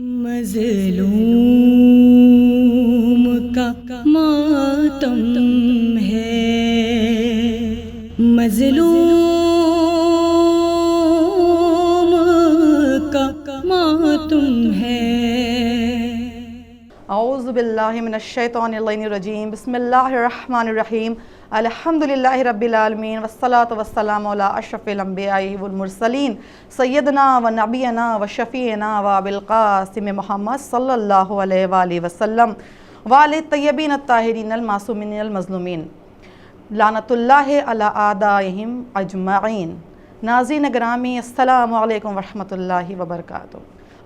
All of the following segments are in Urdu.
مظلوم کا ماتم ہے، مظلوم کا ماتم ہے۔ اعوذ باللہ من الشیطان اللعین الرجیم، بسم اللہ الرحمن الرحیم، الحمدللہ رب العالمین، والصلاة والسلام علی اشرف الانبیاء والمرسلین، سیدنا و نبینا و شفیعنا و ابی القاسم محمد صلی اللہ علیہ وآلہ وسلم وعلی الطیبین الطاہرین المعصومین المظلومین، لعنت اللہ علی اعدائہم اجمعین۔ ناظرین گرامی، السلام علیکم ورحمۃ اللہ وبرکاتہ۔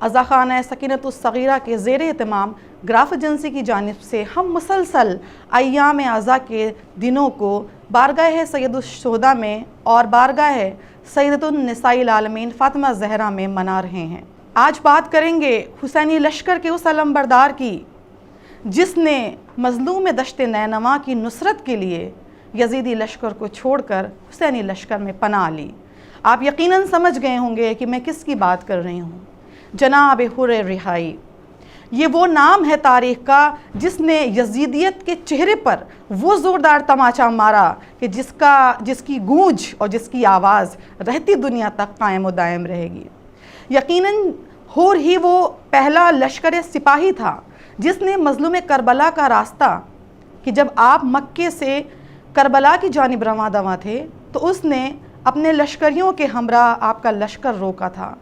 عزا خانہ سکینۃ الصغیرہ کے زیر اہتمام گراف ایجنسی کی جانب سے ہم مسلسل ایام عزا کے دنوں کو بارگاہ سید الشہداء میں اور بارگاہ سیدۃ النساء العالمین فاطمہ زہرا میں منا رہے ہیں۔ آج بات کریں گے حسینی لشکر کے اس علمبردار کی جس نے مظلوم دشت نینوا کی نصرت کے لیے یزیدی لشکر کو چھوڑ کر حسینی لشکر میں پناہ لی۔ آپ یقیناً سمجھ گئے ہوں گے کہ میں کس کی بات کر رہی ہوں، جناب حر رہائی۔ یہ وہ نام ہے تاریخ کا جس نے یزیدیت کے چہرے پر وہ زوردار تماچا مارا کہ جس کی گونج اور جس کی آواز رہتی دنیا تک قائم و دائم رہے گی۔ یقیناً حر ہی وہ پہلا لشکر سپاہی تھا جس نے مظلوم کربلا کا راستہ، کہ جب آپ مکے سے کربلا کی جانب رواں دواں تھے تو اس نے اپنے لشکریوں کے ہمراہ آپ کا لشکر روکا تھا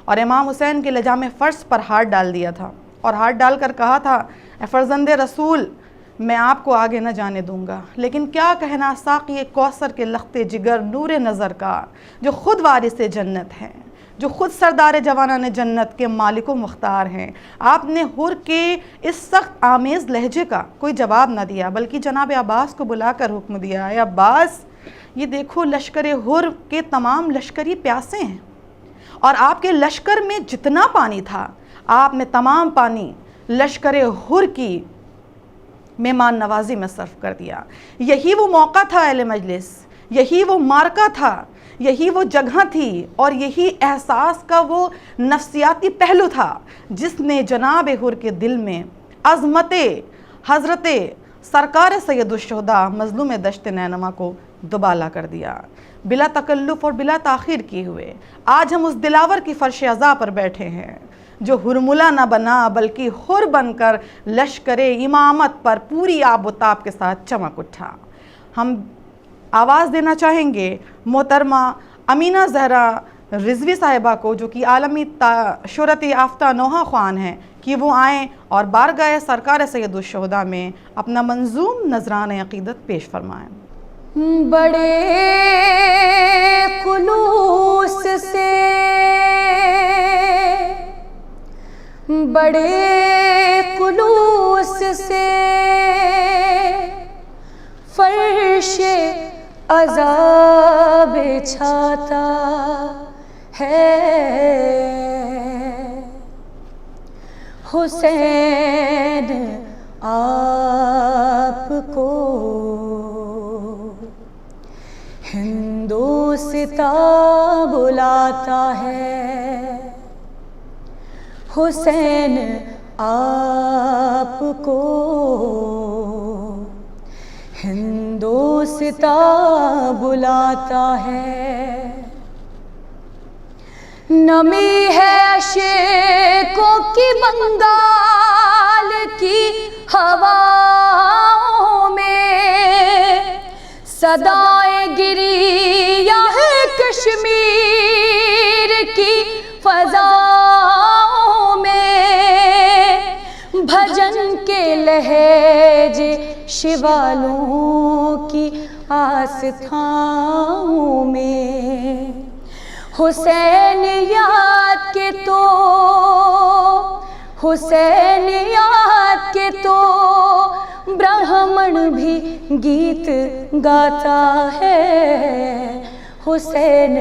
اور امام حسین کے لجام فرض پر ہاتھ ڈال دیا تھا، اور ہاتھ ڈال کر کہا تھا، اے فرزند رسول، میں آپ کو آگے نہ جانے دوں گا، لیکن کیا کہنا ساقی کوثر کے لخت جگر نور نظر کا، جو خود وارث جنت ہیں، جو خود سردار جوانان جنت کے مالک و مختار ہیں۔ آپ نے حر کے اس سخت آمیز لہجے کا کوئی جواب نہ دیا، بلکہ جناب عباس کو بلا کر حکم دیا، اے عباس، یہ دیکھو لشکر حر کے تمام لشکری پیاسے ہیں، اور آپ کے لشکر میں جتنا پانی تھا آپ نے تمام پانی لشکر حر کی مہمان نوازی میں صرف کر دیا۔ یہی وہ موقع تھا اہل مجلس، یہی وہ مارکہ تھا، یہی وہ جگہ تھی، اور یہی احساس کا وہ نفسیاتی پہلو تھا جس نے جناب حر کے دل میں عظمت حضرت سرکار سید الشہداء مظلوم دشت نینوا کو دوبالا کر دیا۔ بلا تکلف اور بلا تاخیر کیے ہوئے آج ہم اس دلاور کی فرش عزا پر بیٹھے ہیں جو ہرملا نہ بنا بلکہ حر بن کر لشکر امامت پر پوری آب و تاب کے ساتھ چمک اٹھا۔ ہم آواز دینا چاہیں گے محترمہ امینہ زہرا رضوی صاحبہ کو، جو کہ عالمی شہرت یافتہ نوحہ خوان ہیں، کہ وہ آئیں اور بارگاہ سرکار سید الشہداء میں اپنا منظوم نذران عقیدت پیش فرمائیں۔ بڑے خلوص سے، بڑے خلوص سے فرش عذاب بچھاتا ہے حسین آپ کو ہندوستاں بلاتا ہے، حسین آپ کو ہندوستاں بلاتا ہے۔ نمی ہے عشقوں کی بنگال کی ہواؤں میں، صدائیں گریہ ہے کشمیر کی فضاؤں میں، بھجن کے لہجے شیوالوں کی آستھاؤں میں، حسینیات کے تو، حسینیات کے تو برہمن بھی گیت گاتا ہے، حسین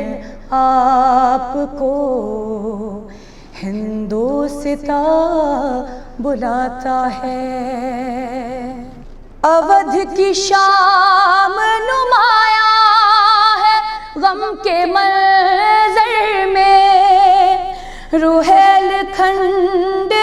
آپ کو ہندوستاں بلاتا ہے۔ اودھ کی شام نمایاں ہے غم کے منظر میں، روہیل کھنڈ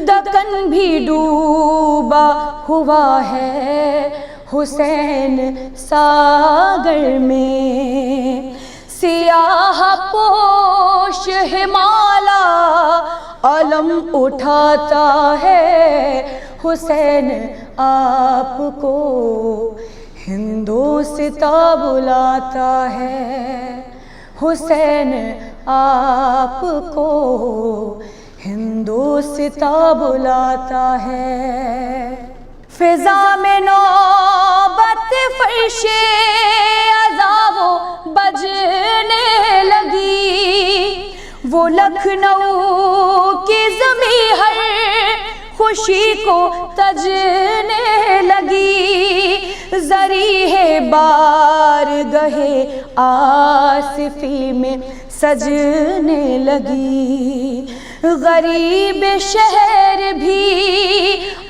دکن بھی ڈوبا ہوا ہے حسین ساگر میں، سیاہ پوش ہمالا علم اٹھاتا ہے حسین آپ کو ہندوستاں بلاتا ہے، حسین آپ کو ہندوستاں بلاتا ہے۔ فضا میں نوبت فرش عذاب بجنے لگی، وہ لکھنؤ کی زمیں ہر خوشی کو تجنے لگی، ذریح بارگاہ آصفی میں سجنے لگی، غریب شہر بھی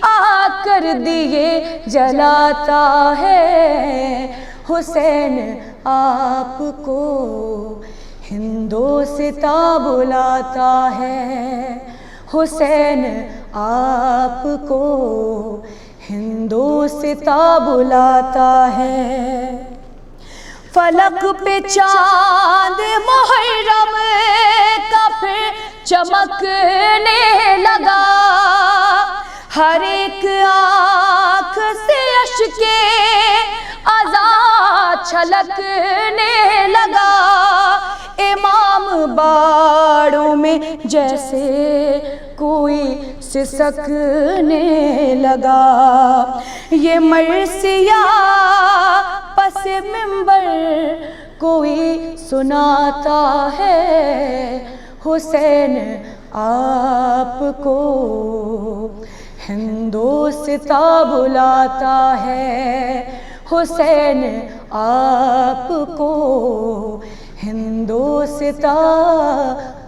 آ کر دیے جلاتا ہے، حسین آپ کو ہندوستاں بلاتا ہے، حسین آپ کو ہندوستاں بلاتا ہے۔ فلک پہ چاند محرم کا پھر چمکنے لگا، ہر ایک آنکھ سے اشکے عزا چھلکنے لگا، امام باڑوں میں جیسے کوئی سسکنے لگا، یہ مرثیہ پس منبر کوئی سناتا ہے، حسین آپ کو ہندوستاں بلاتا ہے، حسین آپ کو ہندوستاں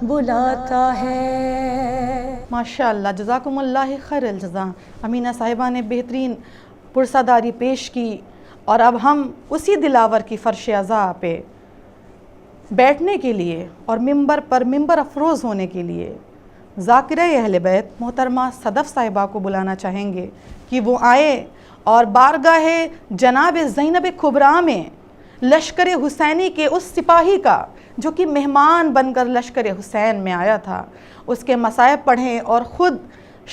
بلاتا ہے۔ ماشاءاللہ، جزاکم اللہ خیر الجزا۔ امینہ صاحبہ نے بہترین پرساداری پیش کی، اور اب ہم اسی دلاور کی فرش عزا پہ بیٹھنے کے لیے اور ممبر پر ممبر افروز ہونے کے لیے ذاکرہ اہل بیت محترمہ صدف صاحبہ کو بلانا چاہیں گے کہ وہ آئے اور بارگاہ جناب زینب کبریٰ میں لشکر حسینی کے اس سپاہی کا جو کہ مہمان بن کر لشکر حسین میں آیا تھا، اس کے مصائب پڑھیں اور خود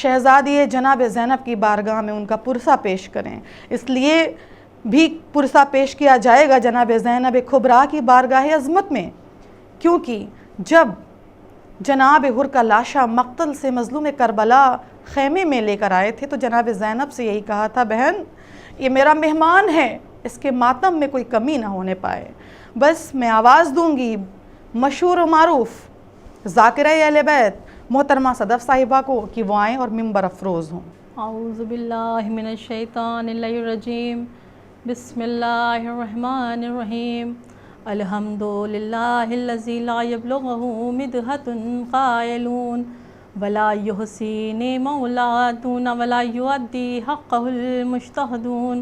شہزادی جناب زینب کی بارگاہ میں ان کا پرسہ پیش کریں۔ اس لیے بھی پرسہ پیش کیا جائے گا جناب زینب کبریٰ کی بارگاہ عظمت میں، کیونکہ جب جناب حر کا لاشا مقتل سے مظلوم کربلا خیمے میں لے کر آئے تھے تو جناب زینب سے یہی کہا تھا، بہن یہ میرا مہمان ہے، اس کے ماتم میں کوئی کمی نہ ہونے پائے۔ بس میں آواز دوں گی مشہور و معروف ذاکرہ اہل بیت محترمہ صدف صاحبہ کو کہ وہ آئیں اور ممبر افروز ہوں۔ اعوذ باللہ من الشیطان الرجیم، بسم اللہ الرحمن الرحیم، الحمدللہ الذی لا یبلغہ مدحۃ قائلون ولا یحصی نعمہ لا دون ولا یؤدی حقہ المجتہدون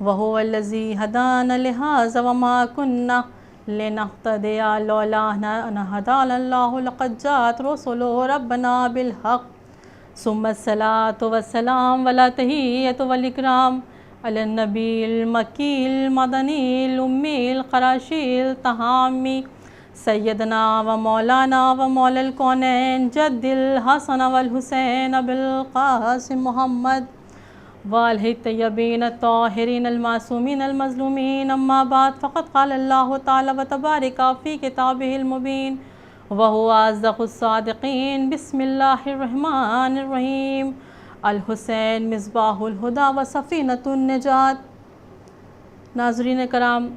وہو الذی ہدانا لہذا وما کننا لنہتدی لولا ان ہدانا اللہ لقد جاءت رسل ربنا بالحق ثم الصلاۃ والسلام والتحیۃ والاکرام علی النبی المکی المدنی الامی القرشی التہامی سیدنا و مولانا و مولا الکونین جد الحسن والحسین بالقاسم محمد وآلہ الطیبین الطاہرین المعصومین المظلومین، اما بعد فقد قال اللہ تعالی و تبارک فی کتابہ المبین وہو اصدق الصادقین۔ بسم اللہ الرحمن الرحیم، الحسین مصباح الہدی و سفینۃ النجات۔ ناظرین کرام،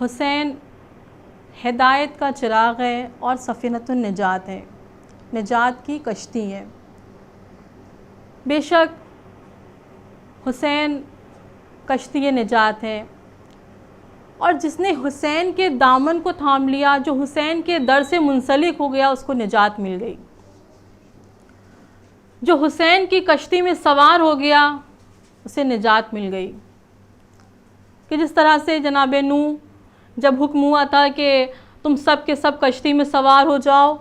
حسین ہدایت کا چراغ ہے اور سفینۃ النجات ہے، نجات کی کشتی ہے۔ بے شک حسین کشتی نجات ہے، اور جس نے حسین کے دامن کو تھام لیا، جو حسین کے در سے منسلک ہو گیا، اس کو نجات مل گئی۔ جو حسین کی کشتی میں سوار ہو گیا، اسے نجات مل گئی۔ کہ جس طرح سے جناب نوح جب حکم ہوا تھا کہ تم سب کے سب کشتی میں سوار ہو جاؤ،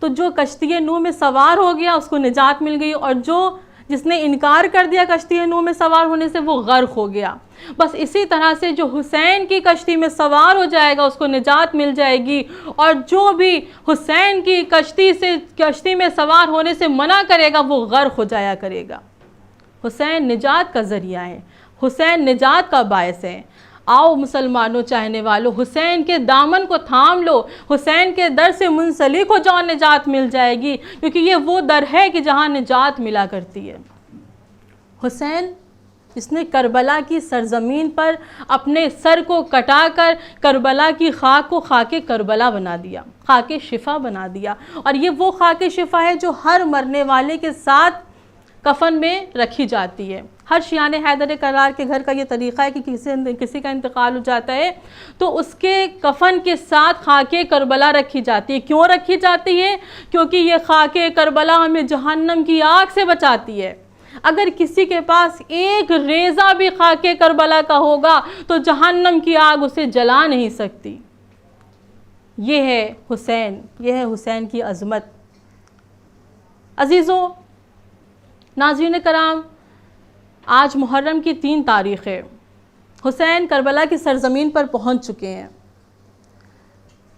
تو جو کشتی نوح میں سوار ہو گیا اس کو نجات مل گئی، اور جس نے انکار کر دیا کشتی نوح میں سوار ہونے سے وہ غرق ہو گیا۔ بس اسی طرح سے جو حسین کی کشتی میں سوار ہو جائے گا اس کو نجات مل جائے گی، اور جو بھی حسین کی کشتی میں سوار ہونے سے منع کرے گا وہ غرق ہو جایا کرے گا۔ حسین نجات کا ذریعہ ہے، حسین نجات کا باعث ہے۔ آؤ مسلمانوں چاہنے والوں، حسین کے دامن کو تھام لو، حسین کے در سے منسلک ہو جاؤ، نجات مل جائے گی، کیونکہ یہ وہ در ہے کہ جہاں نجات ملا کرتی ہے۔ حسین جس نے کربلا کی سرزمین پر اپنے سر کو کٹا کر کربلا کی خاک کو خاک کربلا بنا دیا، خاک شفا بنا دیا، اور یہ وہ خاک شفا ہے جو ہر مرنے والے کے ساتھ کفن میں رکھی جاتی ہے۔ ہر شیعان حیدر کرار کے گھر کا یہ طریقہ ہے کہ کسی کا انتقال ہو جاتا ہے تو اس کے کفن کے ساتھ خاک کربلا رکھی جاتی ہے۔ کیوں رکھی جاتی ہے؟ کیونکہ یہ خاک کربلا ہمیں جہنم کی آگ سے بچاتی ہے۔ اگر کسی کے پاس ایک ریزہ بھی خاک کربلا کا ہوگا تو جہنم کی آگ اسے جلا نہیں سکتی۔ یہ ہے حسین، یہ ہے حسین کی عظمت۔ عزیزوں، ناظرین کرام، آج محرم کی 3 تاریخ ہے۔ حسین کربلا کی سرزمین پر پہنچ چکے ہیں۔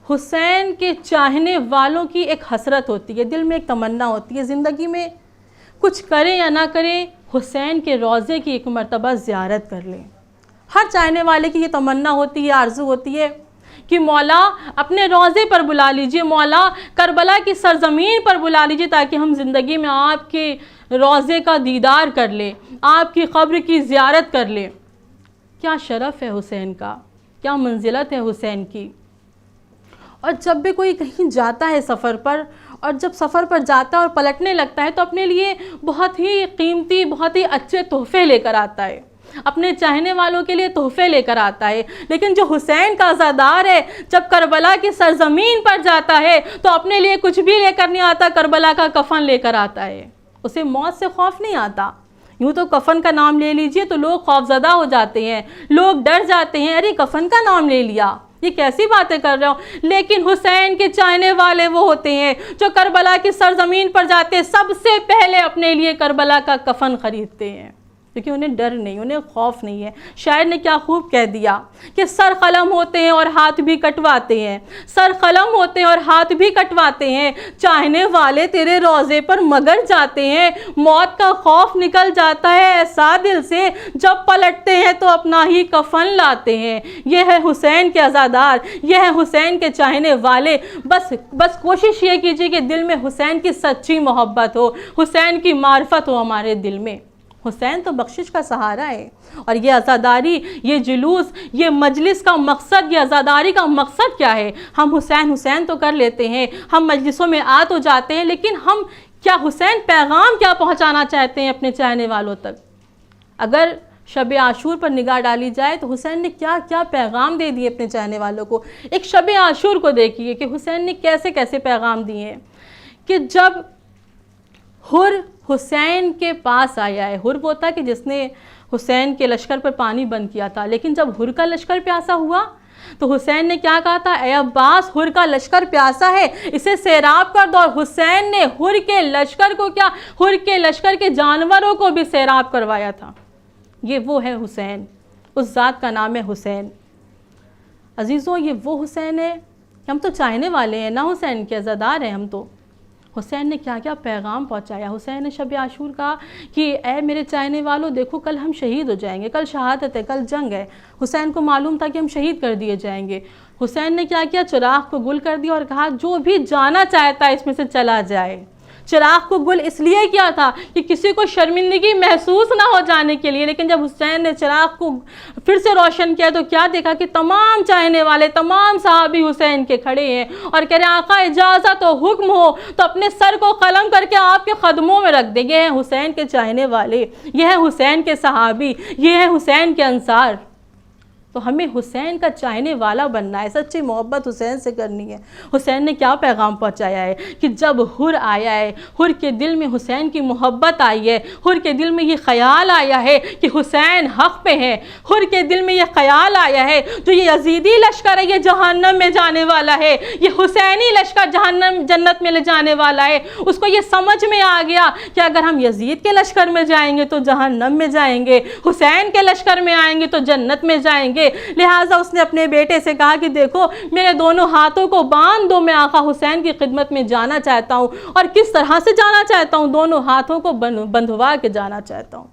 حسین کے چاہنے والوں کی ایک حسرت ہوتی ہے، دل میں ایک تمنا ہوتی ہے، زندگی میں کچھ کریں یا نہ کریں حسین کے روضے کی ایک مرتبہ زیارت کر لیں۔ ہر چاہنے والے کی یہ تمنا ہوتی ہے، آرزو ہوتی ہے کہ مولا اپنے روضے پر بلا لیجئے، مولا کربلا کی سرزمین پر بلا لیجئے، تاکہ ہم زندگی میں آپ کے روضے کا دیدار کر لیں، آپ کی قبر کی زیارت کر لیں۔ کیا شرف ہے حسین کا، کیا منزلت ہے حسین کی۔ اور جب بھی کوئی کہیں جاتا ہے سفر پر، اور جب سفر پر جاتا ہے اور پلٹنے لگتا ہے تو اپنے لیے بہت ہی قیمتی، بہت ہی اچھے تحفے لے کر آتا ہے، اپنے چاہنے والوں کے لیے تحفے لے کر آتا ہے۔ لیکن جو حسین کا عزادار ہے جب کربلا کی سرزمین پر جاتا ہے تو اپنے لیے کچھ بھی لے کر نہیں آتا، کربلا کا کفن لے کر آتا ہے۔ اسے موت سے خوف نہیں آتا۔ یوں تو کفن کا نام لے لیجئے تو لوگ خوفزدہ ہو جاتے ہیں، لوگ ڈر جاتے ہیں، ارے کفن کا نام لے لیا، یہ کیسی باتیں کر رہے ہو۔ لیکن حسین کے چاہنے والے وہ ہوتے ہیں جو کربلا کی سرزمین پر جاتے ہیں، سب سے پہلے اپنے لیے کربلا کا کفن خریدتے ہیں، کیونکہ انہیں ڈر نہیں، انہیں خوف نہیں ہے۔ شاعر نے کیا خوب کہہ دیا کہ سر قلم ہوتے ہیں اور ہاتھ بھی کٹواتے ہیں، سر قلم ہوتے ہیں اور ہاتھ بھی کٹواتے ہیں، چاہنے والے تیرے روضے پر مگر جاتے ہیں، موت کا خوف نکل جاتا ہے ایسا دل سے، جب پلٹتے ہیں تو اپنا ہی کفن لاتے ہیں۔ یہ ہے حسین کے عزادار، یہ ہے حسین کے چاہنے والے۔ بس کوشش یہ کیجیے کہ دل میں حسین کی سچی محبت ہو، حسین کی معرفت ہو ہمارے دل میں۔ حسین تو بخشش کا سہارا ہے، اور یہ عزاداری، یہ جلوس، یہ مجلس کا مقصد، یہ عزاداری کا مقصد کیا ہے؟ ہم حسین حسین تو کر لیتے ہیں، ہم مجلسوں میں آ تو جاتے ہیں، لیکن ہم کیا حسین پیغام کیا پہنچانا چاہتے ہیں اپنے چاہنے والوں تک؟ اگر شب عاشور پر نگاہ ڈالی جائے تو حسین نے کیا کیا پیغام دے دیے اپنے چاہنے والوں کو۔ ایک شب عاشور کو دیکھیے کہ حسین نے کیسے کیسے پیغام دیے ہیں، کہ جب حر حسین کے پاس آیا ہے، حر وہ تھا کہ جس نے حسین کے لشکر پر پانی بند کیا تھا، لیکن جب حر کا لشکر پیاسا ہوا تو حسین نے کیا کہا تھا؟ اے عباس، حر کا لشکر پیاسا ہے، اسے سیراب کر دو۔ اور حسین نے حر کے لشکر کو کیا، حر کے لشکر کے جانوروں کو بھی سیراب کروایا تھا۔ یہ وہ ہے حسین، اس ذات کا نام ہے حسین۔ عزیزوں، یہ وہ حسین ہے، ہم تو چاہنے والے ہیں نا، حسین کے عزادار ہیں ہم تو۔ حسین نے کیا کیا پیغام پہنچایا۔ حسین نے شب عاشور کہا کہ اے میرے چاہنے والوں، دیکھو کل ہم شہید ہو جائیں گے، کل شہادت ہے، کل جنگ ہے۔ حسین کو معلوم تھا کہ ہم شہید کر دیے جائیں گے۔ حسین نے کیا کیا؟ چراغ کو گل کر دیا اور کہا جو بھی جانا چاہتا ہے اس میں سے چلا جائے۔ چراغ کو گل اس لیے کیا تھا کہ کسی کو شرمندگی محسوس نہ ہو جانے کے لیے، لیکن جب حسین نے چراغ کو پھر سے روشن کیا تو کیا دیکھا کہ تمام چاہنے والے، تمام صحابی حسین کے کھڑے ہیں اور کہہ رہے ہیں آقا اجازت ہو، حکم ہو تو اپنے سر کو قلم کر کے آپ کے قدموں میں رکھ دیں۔ یہ ہے حسین کے چاہنے والے، یہ ہے حسین کے صحابی، یہ ہے حسین کے انصار۔ تو ہمیں حسین کا چاہنے والا بننا ہے، سچی محبت حسین سے کرنی ہے۔ حسین نے کیا پیغام پہنچایا ہے کہ جب حر آیا ہے، حر کے دل میں حسین کی محبت آئی ہے، حر کے دل میں یہ خیال آیا ہے کہ حسین حق پہ ہے، حر کے دل میں یہ خیال آیا ہے جو یہ یزیدی لشکر ہے یہ جہنم میں جانے والا ہے، یہ حسینی لشکر جنت میں لے جانے والا ہے، اس کو یہ سمجھ میں آ گیا کہ اگر ہم یزید کے لشکر میں جائیں گے تو جہنم میں جائیں گے، حسین کے لشکر میں آئیں گے تو جنت میں جائیں گے۔ لہٰذا اس نے اپنے بیٹے سے کہا کہ دیکھو میرے دونوں ہاتھوں کو باندھ دو، میں آقا حسین کی خدمت میں جانا چاہتا ہوں، اور کس طرح سے جانا چاہتا ہوں، دونوں ہاتھوں کو بندھوا کے جانا چاہتا ہوں۔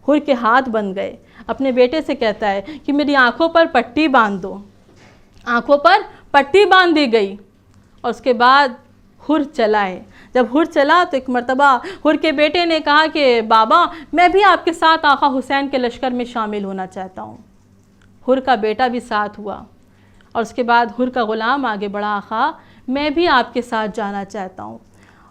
حر کے ہاتھ بندھ گئے، اپنے بیٹے سے کہتا ہے کہ میری آنکھوں پر پٹی باندھ دو، آنکھوں پر پٹی باندھ دی گئی، اور اس کے بعد حر چلا ہے۔ جب حر چلا تو ایک مرتبہ حر کے بیٹے نے کہا کہ بابا میں بھی آپ کے ساتھ آقا حسین کے لشکر میں شامل ہونا چاہتا ہوں۔ حر کا بیٹا بھی ساتھ ہوا، اور اس کے بعد حر کا غلام آگے بڑھا، آقا میں بھی آپ کے ساتھ جانا چاہتا ہوں۔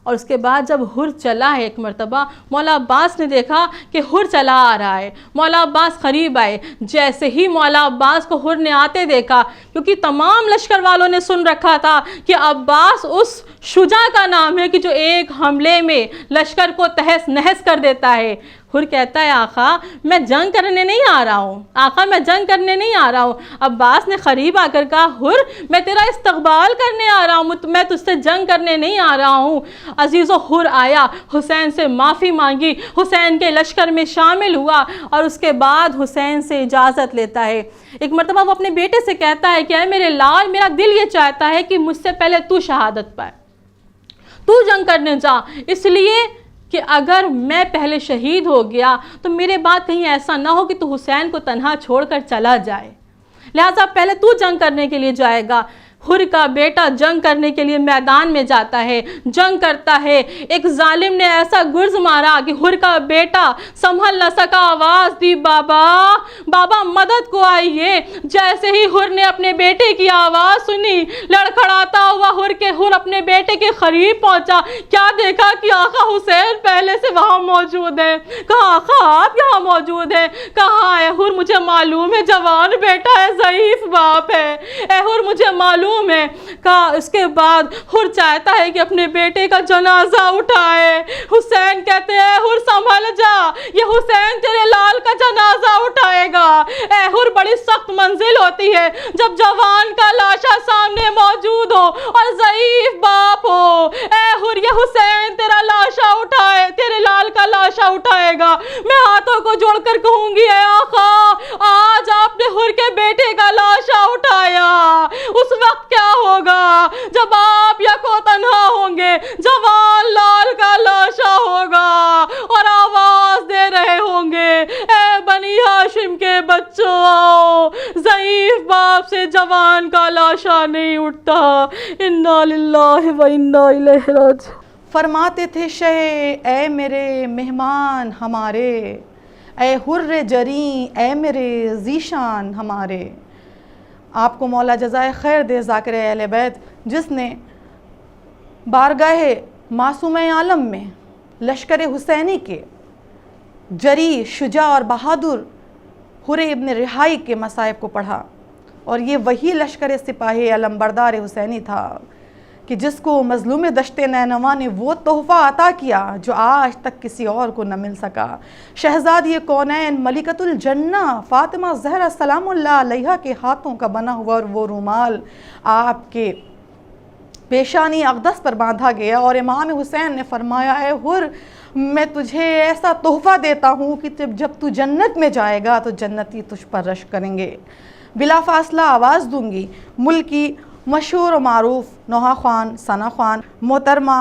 اور اس کے بعد جب حر چلا ہے ایک مرتبہ، مولا عباس نے دیکھا کہ حر چلا آ رہا ہے، مولا عباس قریب آئے، جیسے ہی مولا عباس کو حر نے آتے دیکھا، کیونکہ تمام لشکر والوں نے سن رکھا تھا کہ عباس اس شجاع کا نام ہے کہ جو ایک حملے میں لشکر کو تہس نہس کر دیتا ہے۔ حر کہتا ہے آقا میں جنگ کرنے نہیں آ رہا ہوں، آقا میں جنگ کرنے نہیں آ رہا ہوں۔ عباس نے قریب آ کر کہا حر میں تیرا استقبال کرنے آ رہا ہوں، میں تجھ سے جنگ کرنے نہیں آ رہا ہوں۔ عزیزو حر آیا، حسین سے معافی مانگی، حسین کے لشکر میں شامل ہوا، اور اس کے بعد حسین سے اجازت لیتا ہے۔ ایک مرتبہ وہ اپنے بیٹے سے کہتا ہے کہ اے میرے لال میرا دل یہ چاہتا ہے کہ مجھ سے پہلے تو شہادت پائے، تو جنگ کرنے جا، اس لیے کہ اگر میں پہلے شہید ہو گیا تو میرے بعد کہیں ایسا نہ ہو کہ تو حسین کو تنہا چھوڑ کر چلا جائے، لہٰذا پہلے تو جنگ کرنے کے لیے جائے گا۔ حر کا بیٹا جنگ کرنے کے لیے میدان میں جاتا ہے، جنگ کرتا ہے، ایک ظالم نے ایسا گرز مارا کہ حر کا بیٹا سنبھل نہ سکا، آواز دی بابا بابا مدد کو آئیے۔ جیسے ہی حر نے اپنے بیٹے کی آواز سنی، لڑکھڑاتا ہوا حر اپنے بیٹے کے قریب پہنچا، کیا دیکھا کہ آقا حسین پہلے سے وہاں موجود ہے۔ کہا آقا آپ یہاں موجود ہیں؟ کہا اے حر مجھے معلوم ہے جوان بیٹا ہے، ضعیف باپ ہے، اے حر مجھے معلوم ہے۔ کہا اس کے بعد حر چاہتا ہے کہ اپنے بیٹے کا جنازہ اٹھائے، حسین کہتے ہیں حر سنبھل جا، یہ حسین تیرے لال کا جنازہ اٹھائے گا۔ اے حر بڑی سخت منزل ہوتی ہے جب جوان کا لاشا سامنے موجود ہو اور ضعیف باپ ہو۔ اے حر یہ حسین تیرا لاشا اٹھائے، تیرے لال کا لاشا اٹھائے گا۔ میں ہاتھوں کو جوڑ کر کہوں گی اے آقا آج آپ نے حر کے بیٹے کا لاشا اٹھایا، اس وقت کیا ہوگا جب آپ یکو تنہا ہوں گے، جوان لال کا لاشا ہوگا اور آواز دے رہے ہوں گے اے بنی ہاشم کے بچوں آؤ، ضعیف باپ سے جوان کا لاشا نہیں اٹھتا۔ انا للہ و انا الیہ راجعون۔ فرماتے تھے شہ اے میرے مہمان ہمارے، اے حر جری اے میرے ذیشان ہمارے۔ آپ کو مولا جزائے خیر دے ذاکر اہل بیت، جس نے بارگاہ معصوم عالم میں لشکر حسینی کے جری شجاع اور بہادر حر ابن رہائی کے مصائب کو پڑھا، اور یہ وہی لشکر سپاہی علمبردار حسینی تھا کہ جس کو مظلوم دشت نینوا نے وہ تحفہ عطا کیا جو آج تک کسی اور کو نہ مل سکا۔ شہزادی کونین ملکۃ الجنہ فاطمہ زہرا سلام اللہ علیہا کے ہاتھوں کا بنا ہوا وہ رومال آپ کے پیشانی اقدس پر باندھا گیا، اور امام حسین نے فرمایا اے حر میں تجھے ایسا تحفہ دیتا ہوں کہ جب تو جنت میں جائے گا تو جنتی تجھ پر رشک کریں گے۔ بلا فاصلہ آواز دوں گی ملک کی مشہور و معروف نوحہ خوان ثنا خوان محترمہ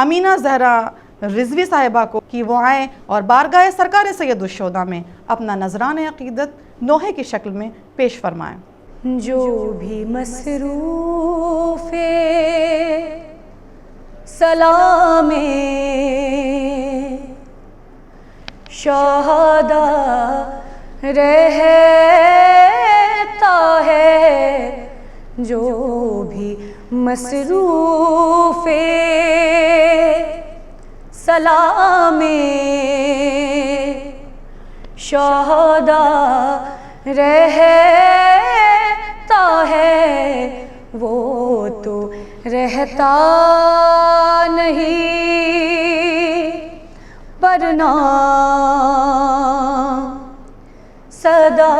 امینہ زہرا رضوی صاحبہ کو کہ وہ آئیں اور بارگاہ سرکار سید الشہداء میں اپنا نذران عقیدت نوحے کی شکل میں پیش فرمائیں۔ جو بھی مصروف سلام شہادہ رہتا ہے، جو بھی مصروف سلام شہادہ رہتا ہے وہ تو رہتا نہیں، ورنہ سدا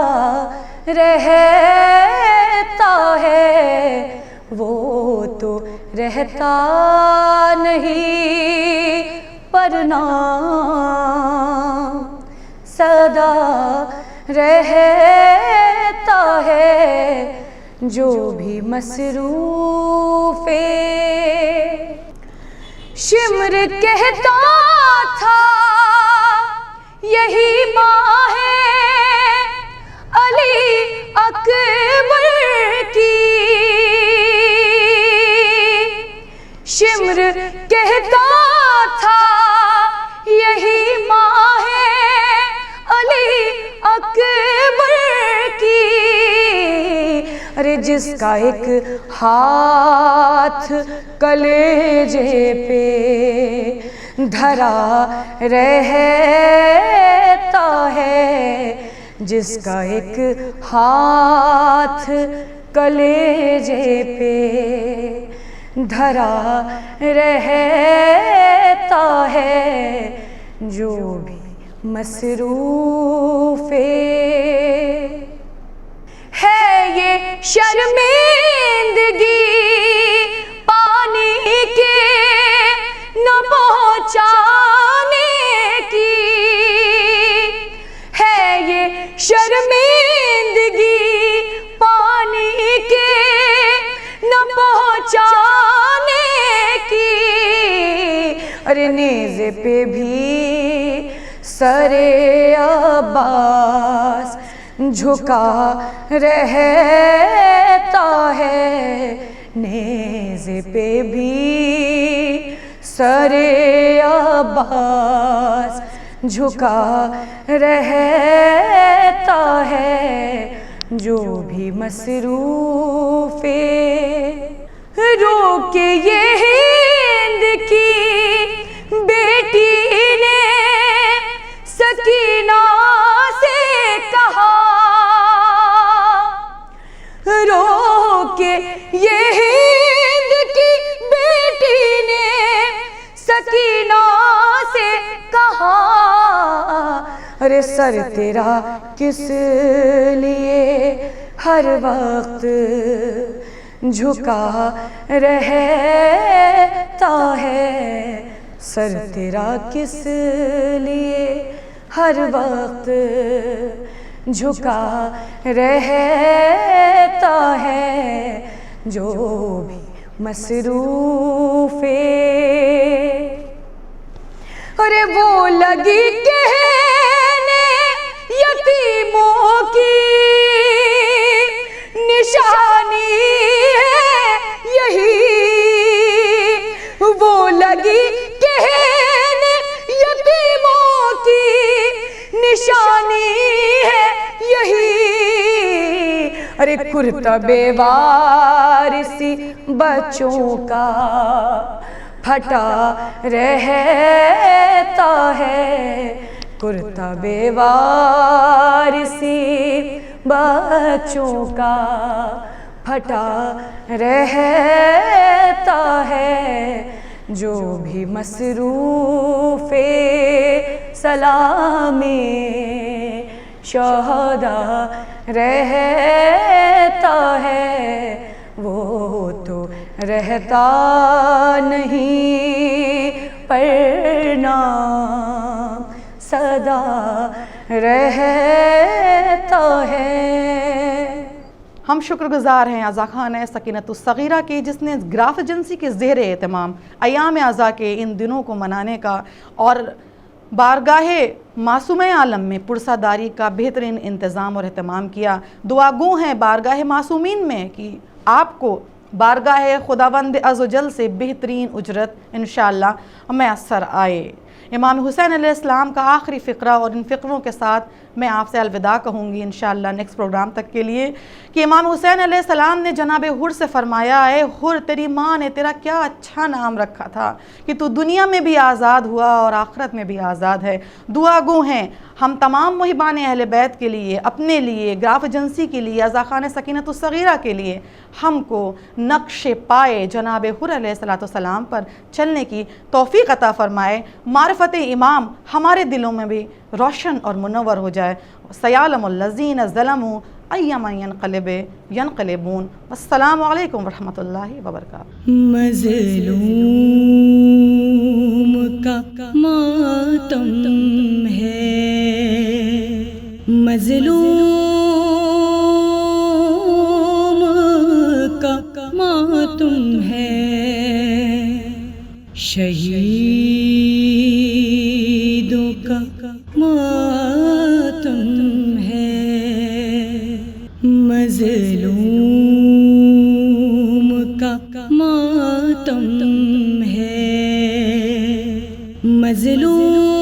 رہتا ہے وہ تو رہتا نہیں، ورنہ سدا رہتا ہے جو بھی مصروف شمر کہتا تھا یہی ماہ علی اکبر کی، شمر کہتا تھا یہی ماہ علی اکبر کی، ارے جس کا ایک ہاتھ کلیجے پہ دھرا رہتا ہے، جس کا ایک ہاتھ کلیجے پہ دھرا رہتا ہے جو بھی مصروف ہے یہ شرمندگی پانی کے نہ پہنچانے کی، ہے یہ شرمندگی پانی کے نہ پہنچانے کی، ارے نیزے پہ بھی سر عباس جھکا رہتا ہے، نیزے پہ بھی سر عباس جھکا رہتا ہے جو بھی مصروف رو کے یہ ہند کی بیٹی نے سکینہ سے کہا، رو کے یہ ہند کی بیٹی نے سکینہ سے کہا، ارے سر تیرا کس لیے ہر وقت جھکا رہتا ہے، سر تیرا کس لیے ہر وقت جھکا رہتا ہے جو بھی مصروف ارے وہ لگی کہنے یتیموں کی نشانی ہے یہی، وہ لگی کہنے یتیموں کی نشانی ہے یہی، ارے کرتا بے وارثی بچوں کا پھٹا رہتا ہے، کرتا بے وارثی بچوں کا پھٹا رہتا ہے جو بھی مصروف سلامی شہداء رہتا ہے وہ تو رہتا نہیں پر نام سدا رہتا ہے۔ ہم شکر گزار ہیں عزا خانہ سکینۃ الصغیرہ کی جس نے گراف ایجنسی کے زیر اہتمام ایام عزا کے ان دنوں کو منانے کا اور بارگاہ معصومہ عالم میں پرساداری کا بہترین انتظام اور اہتمام کیا۔ دعا گو ہیں بارگاہ معصومین میں کہ آپ کو بارگاہ خداوند عزوجل سے بہترین اجرت انشاءاللہ میسر آئے۔ امام حسین علیہ السلام کا آخری فقرہ اور ان فقروں کے ساتھ میں آپ سے الوداع کہوں گی انشاءاللہ نیکسٹ پروگرام تک کے لیے، کہ امام حسین علیہ السلام نے جناب حر سے فرمایا، اے حر تیری ماں نے تیرا کیا اچھا نام رکھا تھا کہ تو دنیا میں بھی آزاد ہوا اور آخرت میں بھی آزاد ہے۔ دعا گو ہیں ہم تمام محبان اہل بیت کے لیے، اپنے لیے، گراف ایجنسی کے لیے، عزا خان سکینۃ الصغیرہ کے لیے ہم کو نقش پائے جناب حر علیہ السلام پر چلنے کی توفیق عطا فرمائے، معرفت امام ہمارے دلوں میں بھی روشن اور منور ہو جائے۔ سیعلم الذین ظلموا ایما ینقلبون۔ السلام علیکم ورحمۃ اللہ وبرکاتہ۔ مظلوم کا ماتم ہے، مظلوم کا ماتم ہے، شہیدوں کا ماتم ہے، مظلوم کا ماتم ہے، مظلوم